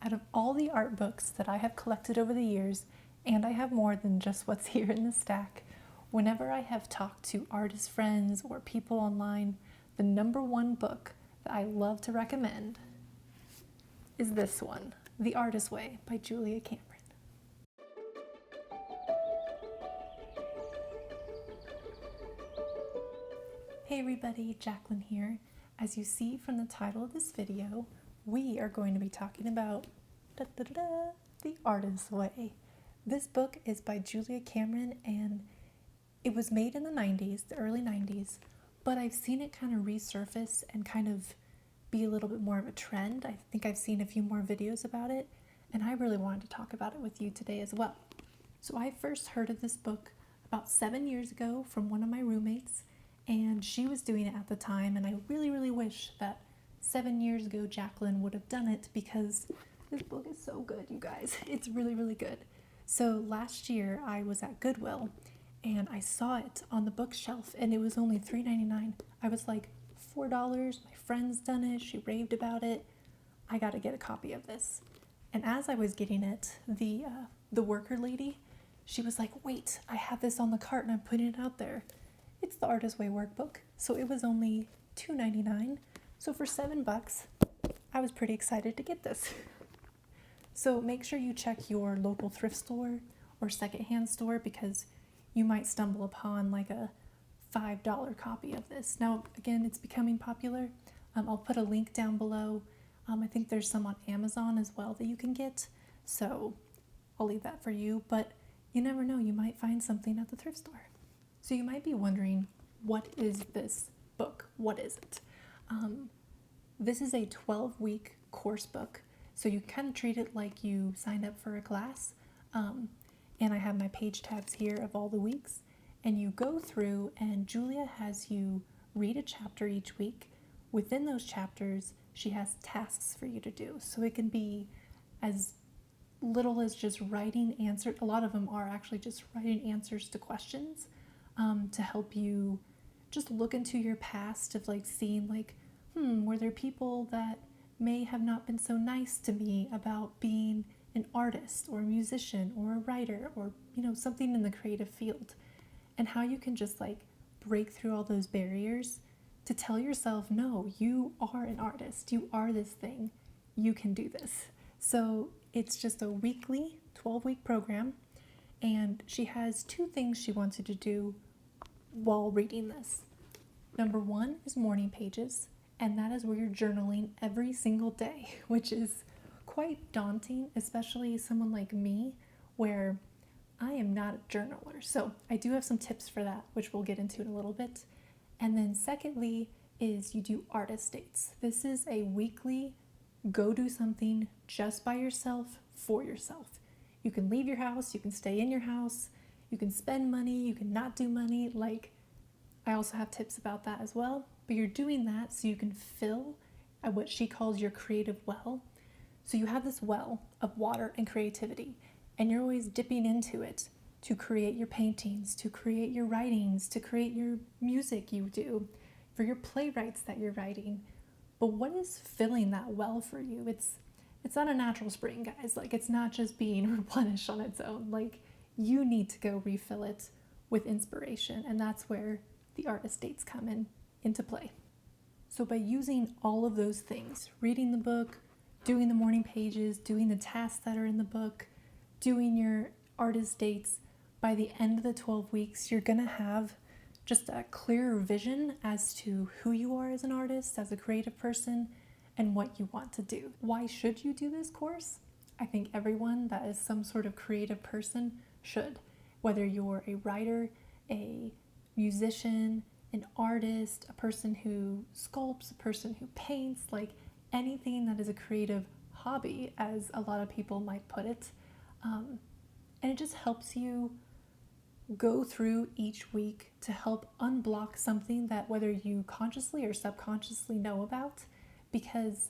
Out of all the art books that I have collected over the years, and I have more than just what's here in the stack, whenever I have talked to artist friends or people online, the number one book that I love to recommend is this one, The Artist's Way by Julia Cameron. Hey everybody, Jacqueline here. As you see from the title of this video, we are going to be talking about The Artist's Way. This book is by Julia Cameron and it was made in the 90s, the early 90s, but I've seen it kind of resurface and kind of be a little bit more of a trend. I think I've seen a few more videos about it, and I really wanted to talk about it with you today as well. So I first heard of this book about 7 years ago from one of my roommates, and she was doing it at the time, and I really, really wish that 7 years ago Jacqueline would have done it because this book is so good, you guys. It's really, really good. So last year I was at Goodwill and I saw it on the bookshelf and it was only $3.99. I was like, $4, my friend's done it, she raved about it. I gotta get a copy of this. And as I was getting it, the worker lady, she was like, wait, I have this on the cart and I'm putting it out there. It's the Artist's Way workbook. So it was only $2.99. So for $7, I was pretty excited to get this. So make sure you check your local thrift store or secondhand store because you might stumble upon like a $5 copy of this. Now, again, it's becoming popular. I'll put a link down below. I think there's some on Amazon as well that you can get. So I'll leave that for you, but you never know, you might find something at the thrift store. So you might be wondering, what is this book? What is it? This is a 12-week course book. So you kind of treat it like you signed up for a class. And I have my page tabs here of all the weeks. And you go through and Julia has you read a chapter each week. Within those chapters, she has tasks for you to do. So it can be as little as just writing answers. A lot of them are actually just writing answers to questions to help you just look into your past of like seeing like, were there people that may have not been so nice to me about being an artist or a musician or a writer or, something in the creative field, and how you can just like break through all those barriers to tell yourself, no, you are an artist. You are this thing. You can do this. So it's just a weekly 12-week program. And she has 2 things she wants you to do while reading this. Number 1 is morning pages. And that is where you're journaling every single day, which is quite daunting, especially someone like me, where I am not a journaler. So I do have some tips for that, which we'll get into in a little bit. And then secondly is you do artist dates. This is a weekly go do something just by yourself, for yourself. You can leave your house, you can stay in your house, you can spend money, you can not do money. Like, I also have tips about that as well. But you're doing that so you can fill at what she calls your creative well. So you have this well of water and creativity, and you're always dipping into it to create your paintings, to create your writings, to create your music you do, for your playwrights that you're writing. But what is filling that well for you? It's not a natural spring, guys. Like, it's not just being replenished on its own. Like, you need to go refill it with inspiration, and that's where the artist dates come into play. So by using all of those things, reading the book, doing the morning pages, doing the tasks that are in the book, doing your artist dates, by the end of the 12 weeks, you're going to have just a clearer vision as to who you are as an artist, as a creative person, and what you want to do. Why should you do this course? I think everyone that is some sort of creative person should. Whether you're a writer, a musician, an artist, a person who sculpts, a person who paints, like anything that is a creative hobby, as a lot of people might put it. And it just helps you go through each week to help unblock something that whether you consciously or subconsciously know about. Because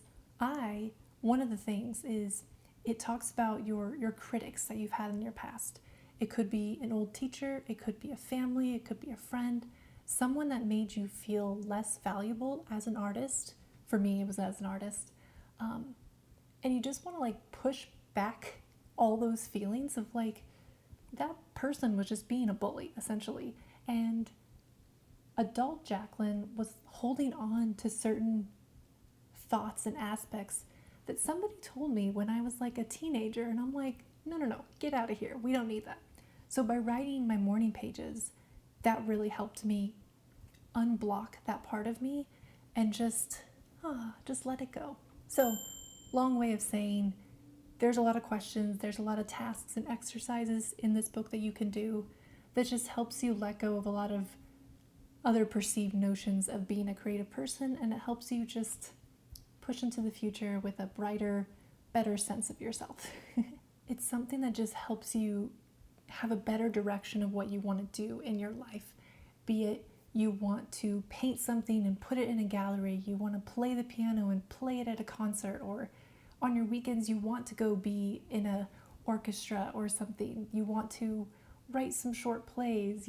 one of the things is it talks about your critics that you've had in your past. It could be an old teacher, it could be a family, it could be a friend, someone that made you feel less valuable as an artist. For me, it was as an artist. And you just want to like push back all those feelings of like, that person was just being a bully, essentially. And adult Jacqueline was holding on to certain thoughts and aspects that somebody told me when I was like a teenager. And I'm like, no, get out of here. We don't need that. So by writing my morning pages, that really helped me unblock that part of me and just let it go. So, long way of saying, there's a lot of questions, there's a lot of tasks and exercises in this book that you can do that just helps you let go of a lot of other perceived notions of being a creative person, and it helps you just push into the future with a brighter, better sense of yourself. It's something that just helps you have a better direction of what you want to do in your life. Be it you want to paint something and put it in a gallery, you want to play the piano and play it at a concert, or on your weekends you want to go be in a orchestra or something, you want to write some short plays,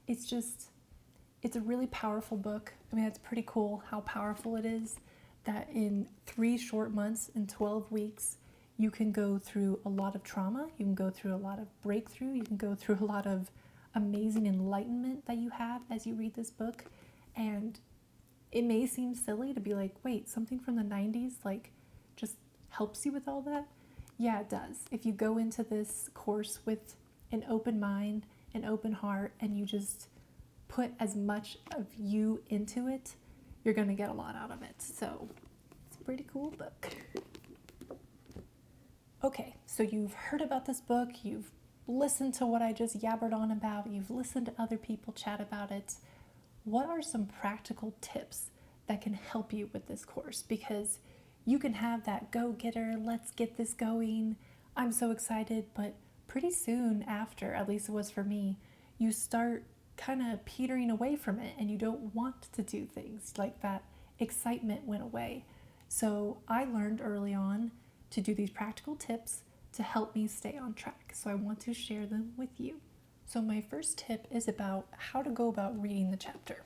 it's a really powerful book. I mean, it's pretty cool how powerful it is that in 3 short months, in 12 weeks, you can go through a lot of trauma, you can go through a lot of breakthrough, you can go through a lot of amazing enlightenment that you have as you read this book. And it may seem silly to be like, wait, something from the 90s like just helps you with all that? Yeah, it does. If you go into this course with an open mind, an open heart, and you just put as much of you into it, you're going to get a lot out of it. So it's a pretty cool book. Okay, so you've heard about this book, you've listened to what I just yabbered on about, you've listened to other people chat about it. What are some practical tips that can help you with this course? Because you can have that go-getter, let's get this going, I'm so excited, but pretty soon after, at least it was for me, you start kind of petering away from it and you don't want to do things. Like that excitement went away. So I learned early on to do these practical tips to help me stay on track. So I want to share them with you. So my first tip is about how to go about reading the chapter.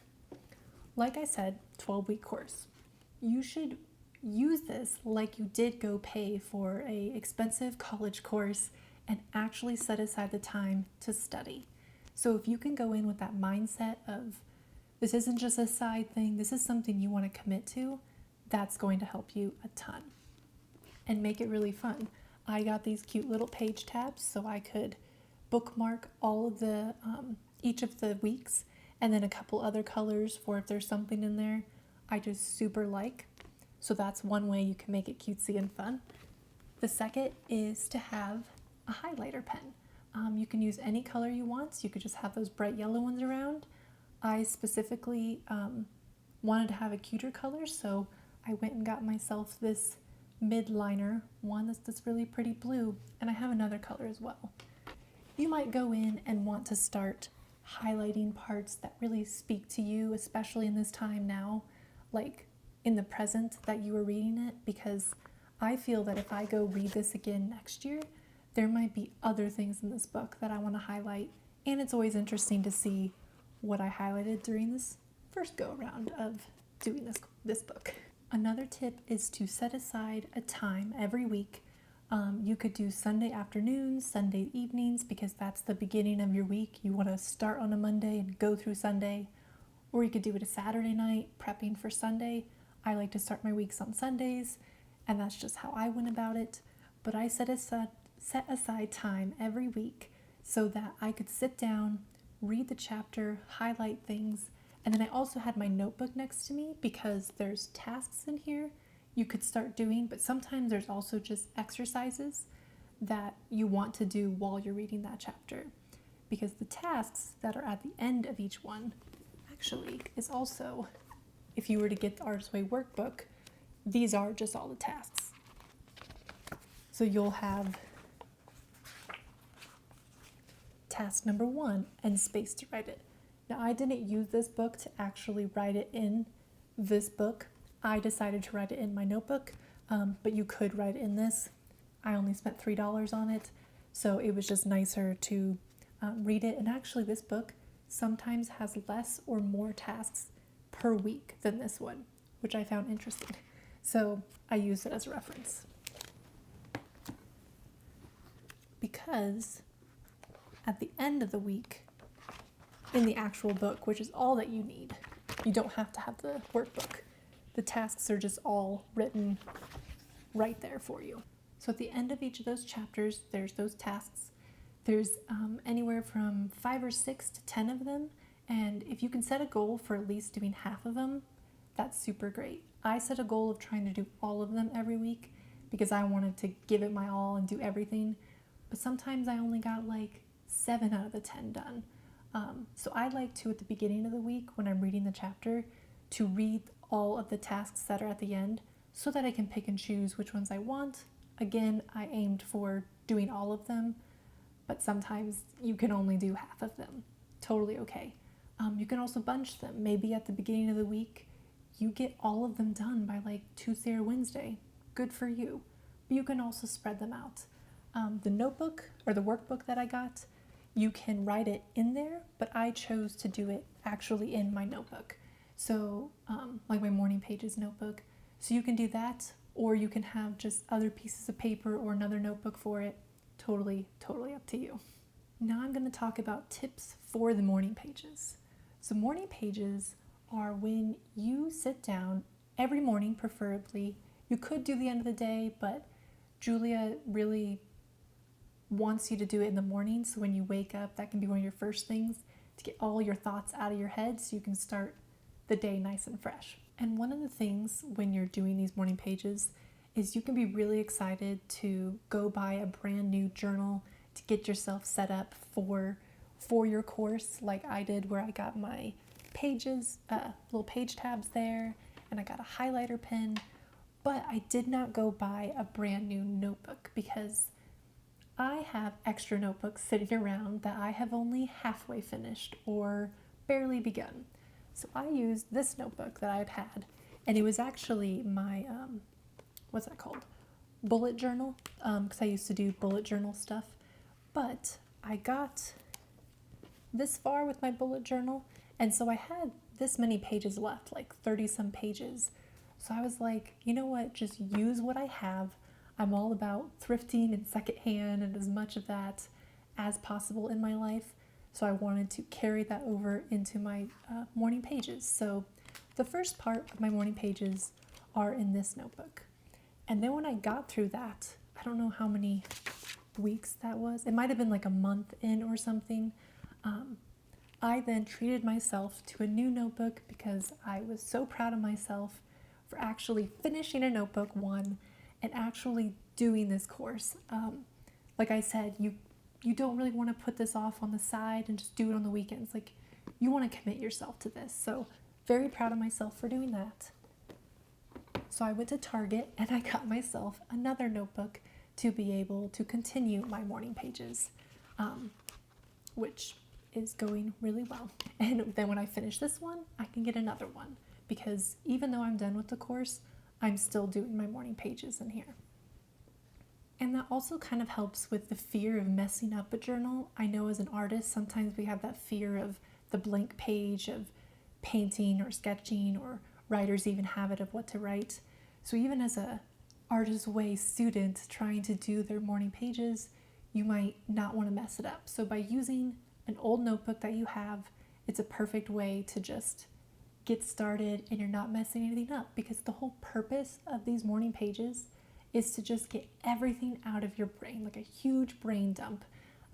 Like I said, 12-week course. You should use this like you did go pay for a expensive college course and actually set aside the time to study. So if you can go in with that mindset of this isn't just a side thing, this is something you want to commit to, that's going to help you a ton and make it really fun. I got these cute little page tabs so I could bookmark all of the each of the weeks, and then a couple other colors for if there's something in there I just super like. So that's one way you can make it cutesy and fun. The second is to have a highlighter pen. You can use any color you want. You could just have those bright yellow ones around. I specifically wanted to have a cuter color, so I went and got myself this midliner one that's really pretty blue, and I have another color as well. You might go in and want to start highlighting parts that really speak to you, especially in this time now, like in the present that you are reading it, because I feel that if I go read this again next year, there might be other things in this book that I want to highlight, and it's always interesting to see what I highlighted during this first go around of doing this book. Another tip is to set aside a time every week. You could do Sunday afternoons, Sunday evenings, because that's the beginning of your week. You want to start on a Monday and go through Sunday. Or you could do it a Saturday night, prepping for Sunday. I like to start my weeks on Sundays, and that's just how I went about it. But I set aside time every week so that I could sit down, read the chapter, highlight things, and then I also had my notebook next to me because there's tasks in here you could start doing, but sometimes there's also just exercises that you want to do while you're reading that chapter, because the tasks that are at the end of each one actually is also, if you were to get the Artist's Way workbook, these are just all the tasks. So you'll have task number 1 and space to write it. Now, I didn't use this book to actually write it in this book. I decided to write it in my notebook, but you could write it in this. I only spent $3 on it, so it was just nicer to read it. And actually, this book sometimes has less or more tasks per week than this one, which I found interesting. So I used it as a reference. because at the end of the week, in the actual book, which is all that you need, you don't have to have the workbook. The tasks are just all written right there for you. So at the end of each of those chapters, there's those tasks. There's anywhere from 5 or 6 to 10 of them. And if you can set a goal for at least doing half of them, that's super great. I set a goal of trying to do all of them every week because I wanted to give it my all and do everything. But sometimes I only got like 7 out of the 10 done. So I like to, at the beginning of the week, when I'm reading the chapter, to read all of the tasks that are at the end so that I can pick and choose which ones I want. Again, I aimed for doing all of them, but sometimes you can only do half of them. Totally okay. You can also bunch them. Maybe at the beginning of the week, you get all of them done by like Tuesday or Wednesday. Good for you. But you can also spread them out. The notebook or the workbook that I got, you can write it in there, but I chose to do it actually in my notebook. So like my morning pages notebook. So you can do that, or you can have just other pieces of paper or another notebook for it. Totally up to you. Now I'm going to talk about tips for the morning pages. So morning pages are when you sit down every morning, preferably. You could do the end of the day, but Julia really wants you to do it in the morning. So when you wake up, that can be one of your first things to get all your thoughts out of your head so you can start the day nice and fresh. And one of the things when you're doing these morning pages is you can be really excited to go buy a brand new journal to get yourself set up for your course, like I did, where I got my pages, little page tabs there, and I got a highlighter pen. But I did not go buy a brand new notebook because I have extra notebooks sitting around that I have only halfway finished or barely begun. So I used this notebook that I've had, and it was actually my, what's that called? Bullet journal, because I used to do bullet journal stuff. But I got this far with my bullet journal, and so I had this many pages left, like 30 some pages. So I was like, you know what, just use what I have. I'm all about thrifting and secondhand and as much of that as possible in my life. So I wanted to carry that over into my morning pages. So the first part of my morning pages are in this notebook. And then when I got through that, I don't know how many weeks that was. It might have been like a month in or something. I then treated myself to a new notebook because I was so proud of myself for actually finishing a notebook, one, and actually doing this course. Like I said, you don't really want to put this off on the side and just do it on the weekends. Like, you want to commit yourself to this. So very proud of myself for doing that. So I went to Target and I got myself another notebook to be able to continue my morning pages, which is going really well. And then when I finish this one, I can get another one because even though I'm done with the course, I'm still doing my morning pages in here. And that also kind of helps with the fear of messing up a journal. I know as an artist, sometimes we have that fear of the blank page, of painting or sketching, or writers even have it of what to write. So even as a Artist Way student trying to do their morning pages, you might not want to mess it up. So by using an old notebook that you have, it's a perfect way to just get started and you're not messing anything up, because the whole purpose of these morning pages is to just get everything out of your brain, like a huge brain dump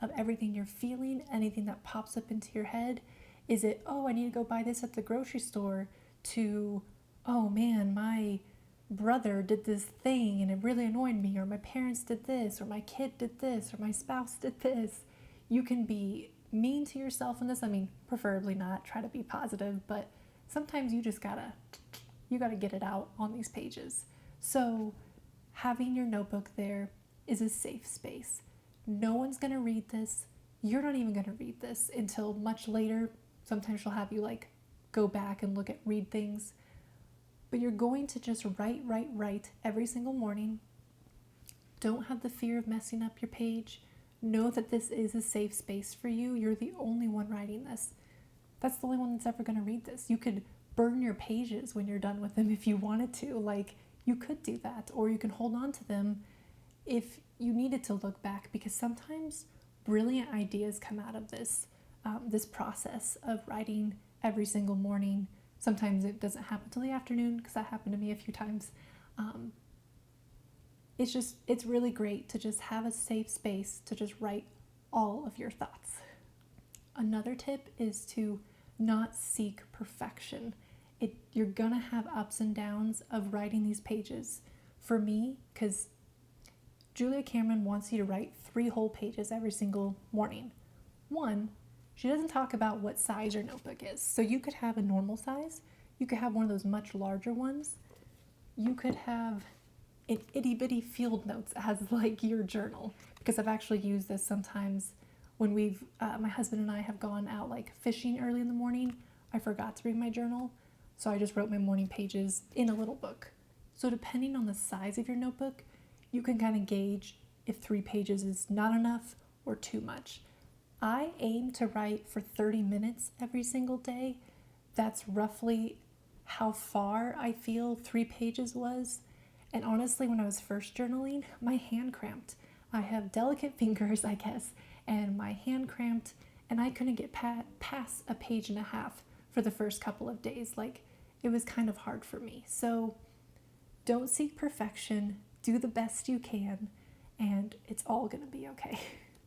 of everything you're feeling, anything that pops up into your head. Is it, oh, I need to go buy this at the grocery store, to, oh man, my brother did this thing and it really annoyed me, or my parents did this, or my kid did this, or my spouse did this. You can be mean to yourself in this. I mean, preferably not, try to be positive, but sometimes you just gotta get it out on these pages. So having your notebook there is a safe space. No one's gonna read this. You're not even gonna read this until much later. Sometimes she'll have you like go back and read things. But you're going to just write every single morning. Don't have the fear of messing up your page. Know that this is a safe space for you. You're the only one writing this. That's the only one that's ever going to read this. You could burn your pages when you're done with them if you wanted to. Like, you could do that, or you can hold on to them if you needed to look back because sometimes brilliant ideas come out of this process of writing every single morning. Sometimes it doesn't happen till the afternoon because that happened to me a few times. It's really great to just have a safe space to just write all of your thoughts. Another tip is to not seek perfection. You're gonna have ups and downs of writing these pages. For me, because Julia Cameron wants you to write 3 whole pages every single morning. 1, she doesn't talk about what size your notebook is. So you could have a normal size. You could have one of those much larger ones. You could have an itty bitty field notes as like your journal, because I've actually used this sometimes when my husband and I have gone out like fishing early in the morning. I forgot to bring my journal, so I just wrote my morning pages in a little book. So depending on the size of your notebook, you can kind of gauge if 3 pages is not enough or too much. I aim to write for 30 minutes every single day. That's roughly how far I feel 3 pages was. And honestly, when I was first journaling, my hand cramped. I have delicate fingers, I guess, and my hand cramped, and I couldn't get past a page and a half for the first couple of days. Like, it was kind of hard for me. So don't seek perfection, do the best you can, and it's all gonna be okay.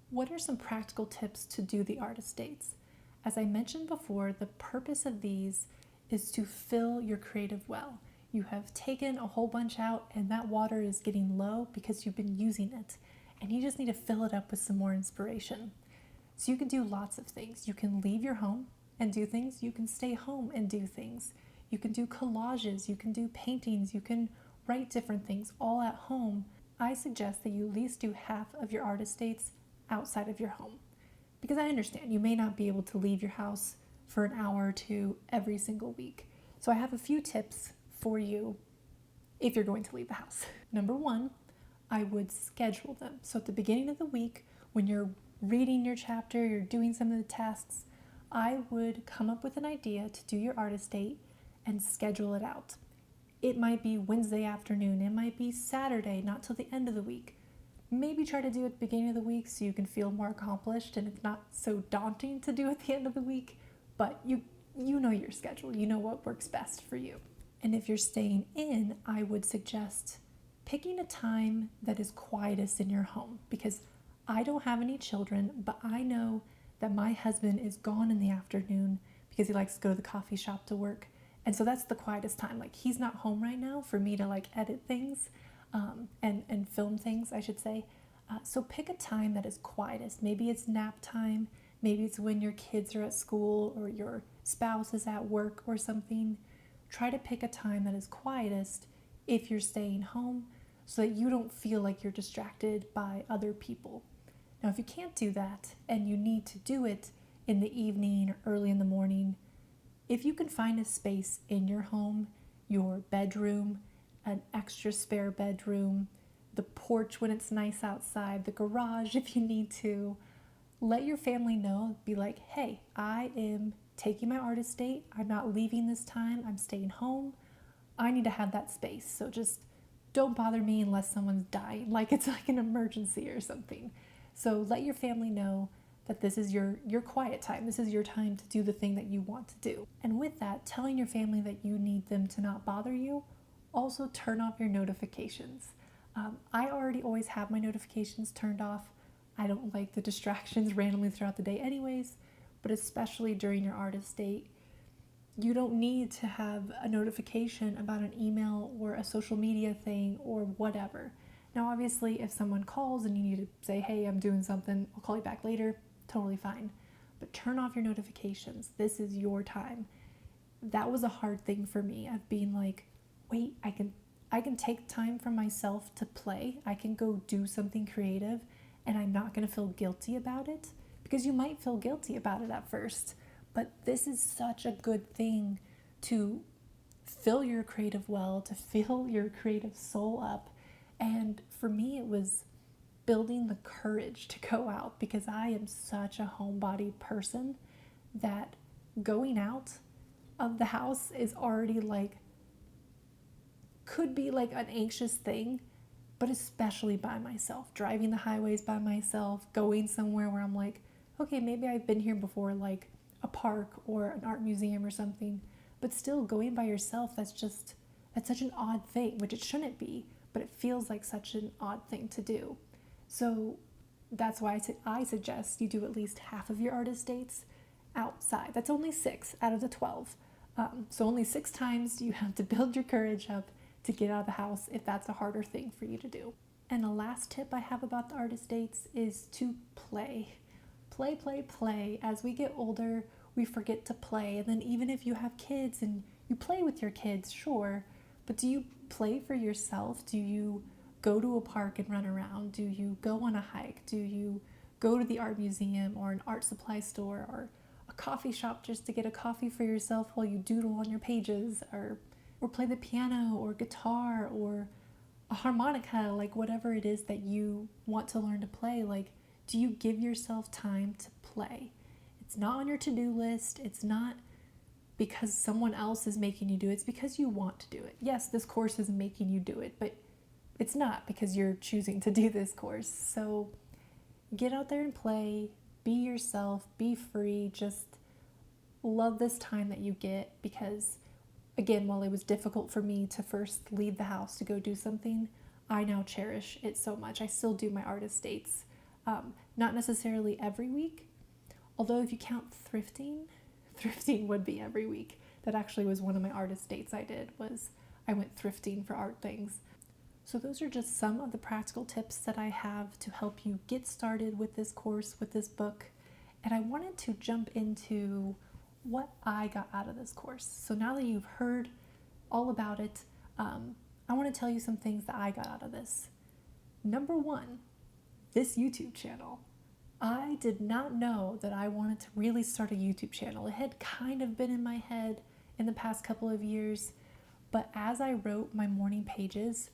What are some practical tips to do the artist dates? As I mentioned before, the purpose of these is to fill your creative well. You have taken a whole bunch out and that water is getting low because you've been using it, and you just need to fill it up with some more inspiration. So you can do lots of things. You can leave your home and do things. You can stay home and do things. You can do collages, you can do paintings, you can write different things all at home. I suggest that you at least do half of your artist dates outside of your home, because I understand you may not be able to leave your house for an hour or 2 every single week. So I have a few tips for you if you're going to leave the house. Number 1, I would schedule them. So at the beginning of the week, when you're reading your chapter, you're doing some of the tasks, I would come up with an idea to do your artist date and schedule it out. It might be Wednesday afternoon, it might be Saturday, not till the end of the week. Maybe try to do it at the beginning of the week so you can feel more accomplished and it's not so daunting to do at the end of the week, but you know your schedule, you know what works best for you. And if you're staying in, I would suggest picking a time that is quietest in your home, because I don't have any children, but I know that my husband is gone in the afternoon because he likes to go to the coffee shop to work. And so that's the quietest time. Like, he's not home right now for me to like edit things and film things, I should say. So pick a time that is quietest. Maybe it's nap time. Maybe it's when your kids are at school or your spouse is at work or something. Try to pick a time that is quietest if you're staying home, so that you don't feel like you're distracted by other people. Now, if you can't do that and you need to do it in the evening or early in the morning, if you can find a space in your home, your bedroom, an extra spare bedroom, the porch when it's nice outside, the garage if you need to, let your family know. Be like, hey, I am taking my artist date. I'm not leaving this time. I'm staying home. I need to have that space. So just don't bother me unless someone's dying, like it's like an emergency or something. So let your family know that this is your quiet time. This is your time to do the thing that you want to do. And with that, telling your family that you need them to not bother you, also turn off your notifications. I already always have my notifications turned off. I don't like the distractions randomly throughout the day anyways, but especially during your artist date, you don't need to have a notification about an email or a social media thing or whatever. Now, obviously, if someone calls and you need to say, hey, I'm doing something, I'll call you back later, totally fine. But turn off your notifications. This is your time. That was a hard thing for me, of being like, wait, I can take time for myself to play. I can go do something creative and I'm not going to feel guilty about it, because you might feel guilty about it at first. But this is such a good thing to fill your creative well, to fill your creative soul up. And for me, it was building the courage to go out, because I am such a homebody person that going out of the house is already like, could be like an anxious thing. but especially by myself, driving the highways by myself, going somewhere where I'm like, okay, maybe I've been here before, like a park or an art museum or something, but still going by yourself, that's such an odd thing, which it shouldn't be, but it feels like such an odd thing to do. So that's why I suggest you do at least half of your artist dates outside. That's only 6 out of the 12. So only 6 times you have to build your courage up to get out of the house if that's a harder thing for you to do. And the last tip I have about the artist dates is to play. Play, play, play. As we get older, we forget to play. And then even if you have kids and you play with your kids, sure, but do you play for yourself? Do you go to a park and run around? Do you go on a hike? Do you go to the art museum or an art supply store or a coffee shop just to get a coffee for yourself while you doodle on your pages, or play the piano or guitar or a harmonica, like whatever it is that you want to learn to play? Like, do you give yourself time to play? It's not on your to-do list. It's not because someone else is making you do it. It's because you want to do it. Yes, this course is making you do it, but it's not because you're choosing to do this course. So get out there and play, be yourself, be free, just love this time that you get, because again, while it was difficult for me to first leave the house to go do something, I now cherish it so much. I still do my artist dates, not necessarily every week, although if you count thrifting would be every week. That actually was one of my artist dates I did, was I went thrifting for art things. So those are just some of the practical tips that I have to help you get started with this course, with this book. And I wanted to jump into what I got out of this course. So now that you've heard all about it, I want to tell you some things that I got out of this. Number 1, this YouTube channel. I did not know that I wanted to really start a YouTube channel. It had kind of been in my head in the past couple of years, but as I wrote my morning pages,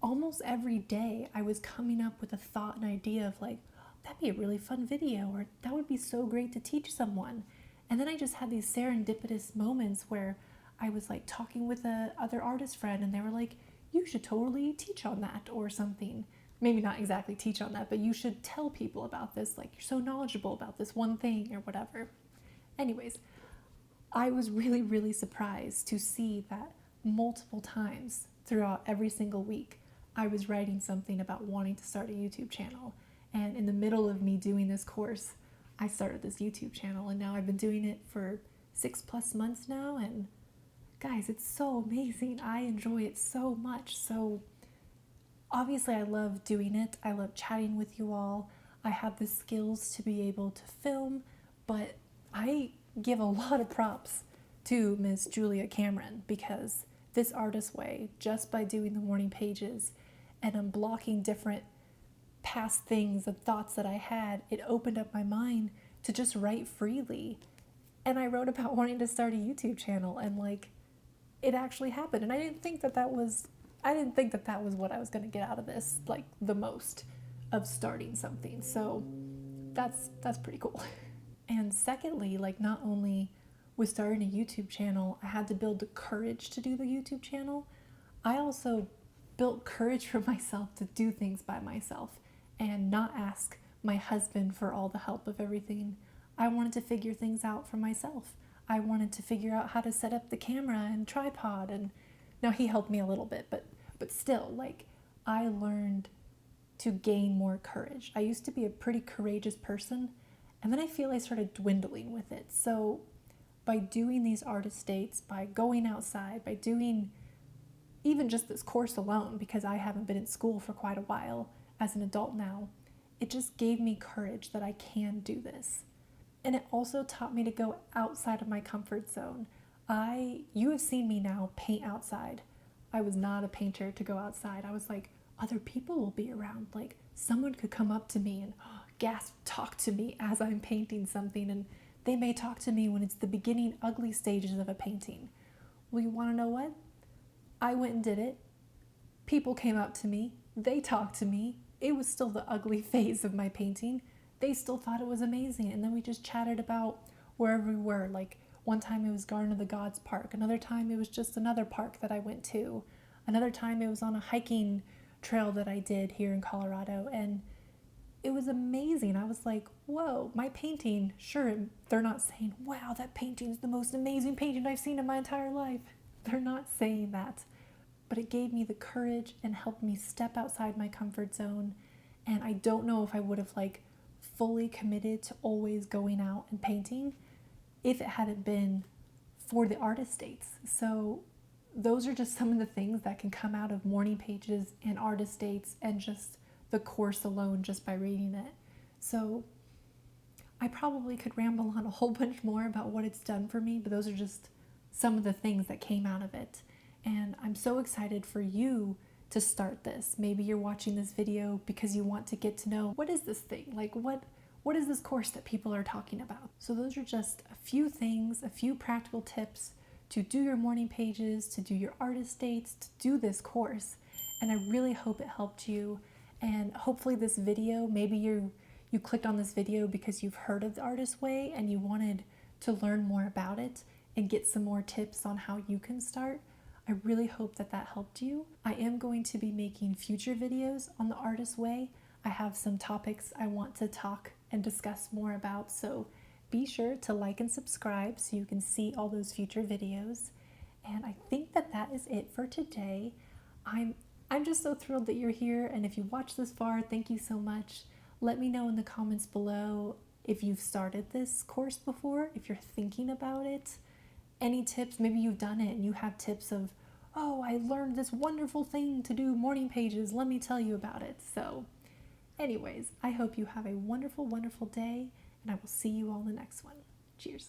almost every day I was coming up with a thought and idea of like, that'd be a really fun video, or that would be so great to teach someone. And then I just had these serendipitous moments where I was like talking with a other artist friend and they were like, you should totally teach on that or something. Maybe not exactly teach on that, but you should tell people about this. Like, you're so knowledgeable about this one thing or whatever. Anyways, I was really, really surprised to see that multiple times throughout every single week, I was writing something about wanting to start a YouTube channel. And in the middle of me doing this course, I started this YouTube channel, and now I've been doing it for 6+ months now. And guys, it's so amazing. I enjoy it so much. So obviously I love doing it. I love chatting with you all. I have the skills to be able to film, but I give a lot of props to Miss Julia Cameron, because this artist way, just by doing the morning pages and unblocking different past things and thoughts that I had, it opened up my mind to just write freely. And I wrote about wanting to start a YouTube channel, and like, it actually happened. And I didn't think that that was what I was going to get out of this, like the most, of starting something. So that's pretty cool. And secondly, like, not only with starting a YouTube channel, I had to build the courage to do the YouTube channel, I also built courage for myself to do things by myself and not ask my husband for all the help of everything. I wanted to figure things out for myself. I wanted to figure out how to set up the camera and tripod, and now he helped me a little bit, but still, like, I learned to gain more courage. I used to be a pretty courageous person, and then I feel I started dwindling with it. So by doing these artist dates, by going outside, by doing even just this course alone, because I haven't been in school for quite a while as an adult now, it just gave me courage that I can do this. And it also taught me to go outside of my comfort zone. You have seen me now paint outside. I was not a painter to go outside. I was like, other people will be around. Like, someone could come up to me and gasp, talk to me as I'm painting something, and they may talk to me when it's the beginning ugly stages of a painting. Well, you want to know what? I went and did it. People came up to me. They talked to me. It was still the ugly phase of my painting. They still thought it was amazing. And then we just chatted about wherever we were. Like, one time it was Garden of the Gods Park. Another time it was just another park that I went to. Another time it was on a hiking trail that I did here in Colorado, and it was amazing. I was like, whoa, my painting, sure, they're not saying, wow, that painting's the most amazing painting I've seen in my entire life. They're not saying that. But it gave me the courage and helped me step outside my comfort zone. And I don't know if I would have like fully committed to always going out and painting if it hadn't been for the artist dates. So those are just some of the things that can come out of morning pages and artist dates and just the course alone just by reading it. So I probably could ramble on a whole bunch more about what it's done for me, but those are just some of the things that came out of it. And I'm so excited for you to start this. Maybe you're watching this video because you want to get to know, what is this thing? Like what is this course that people are talking about? So those are just a few things, a few practical tips to do your morning pages, to do your artist dates, to do this course. And I really hope it helped you. And hopefully this video, maybe you clicked on this video because you've heard of the Artist Way and you wanted to learn more about it and get some more tips on how you can start. I really hope that that helped you. I am going to be making future videos on the Artist Way. I have some topics I want to talk and discuss more about, so be sure to like and subscribe so you can see all those future videos. And I think that that is it for today. I'm just so thrilled that you're here, and if you watched this far, thank you so much. Let me know in the comments below if you've started this course before, if you're thinking about it. Any tips, maybe you've done it and you have tips of, oh, I learned this wonderful thing to do morning pages, let me tell you about it. So anyways, I hope you have a wonderful, wonderful day, and I will see you all in the next one. Cheers.